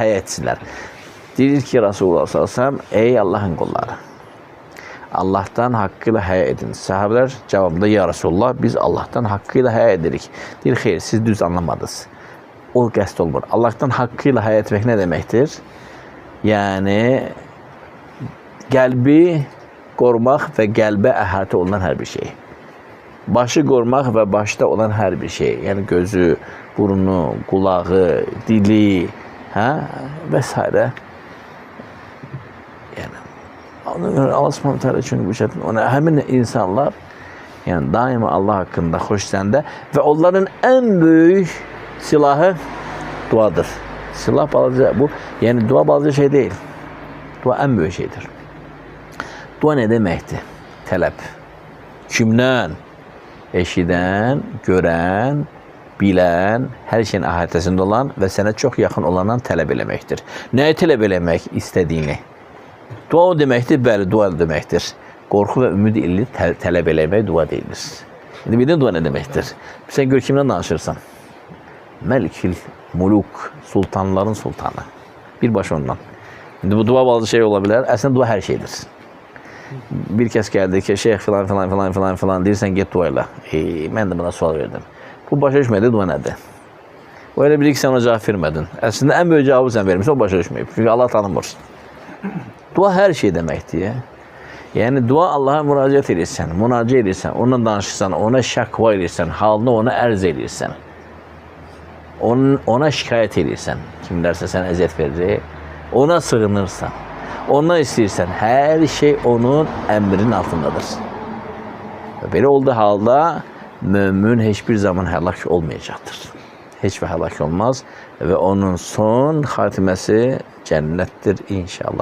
həyə etsinlər. Deyir ki, Rasulullah s.ə.v. Ey Allahın qulları, Allah'tan hakkıyla həyə edin. Sahabeler cevabında ya Resulullah biz Allah'tan hakkıyla həyə edirik. Deyir xeyr, siz düz anlamadınız. O qəsd olmur. Allah'tan hakkıyla həyə etmək nə deməkdir? Yəni qəlbi qorumaq və qəlbə əhatə olunan hər bir şey. Başı qorumaq və başda olan hər bir şey. Yəni gözü, burnu, qulağı, dili, və s. Yəni Allah Subhanahu teala üçün bu şəkildə ona həmin insanlar yəni daima Allah haqqında xoş səndə və onların ən böyük silahı duadır. Silah balaca bu, yəni dua balaca şey deyil. Dua ən böyük şeydir. Dua nə deməkdir? Tələb. Kimdən? Eşidən, görən, bilən, hər şeyin əhatəsində olan və sənə çox yaxın olandan tələb eləməkdir. Nəyi tələb eləmək? İstədiyini. Dua o deməkdir, bəli, dua deməkdir. Qorxu və ümid ilə tələb eləmək dua deyilir. İndi bildin dua nə deməkdir? Sən gör kimdən danışırsan? Məlikil muluk, sultanların sultanı. Birbaşa ondan. İndi bu dua bazı şey ola bilər. Əslində dua hər şeydir. Bir kəs gəldi ki, şeyh filan deyirsən get dua ilə. Mən də buna sual verdim. Bu başa düşmədi, dua nədir? O elə bilir ki, sən ona cavab vermədin. Əslində ən böyük cavabı sən vermişsən, o başa düşməyib. Çünki Allah tanımır. Dua hər şey deməkdir. Yəni dua Allaha müraciət edirsən, münaciət edirsən, onunla danışırsan, ona şəkva edirsən, halını ona ərz edirsən. Ona şikayət edirsən. Kimlərsə sənə əziyyət verir, ona sığınırsan, ondan istəyirsən, hər şey onun əmrinin altındadır. Belə olduğu halda mömin heç bir zaman həlak olmayacaqdır. Heç və həlak olmaz və onun son xatiməsi cənnətdir inşallah.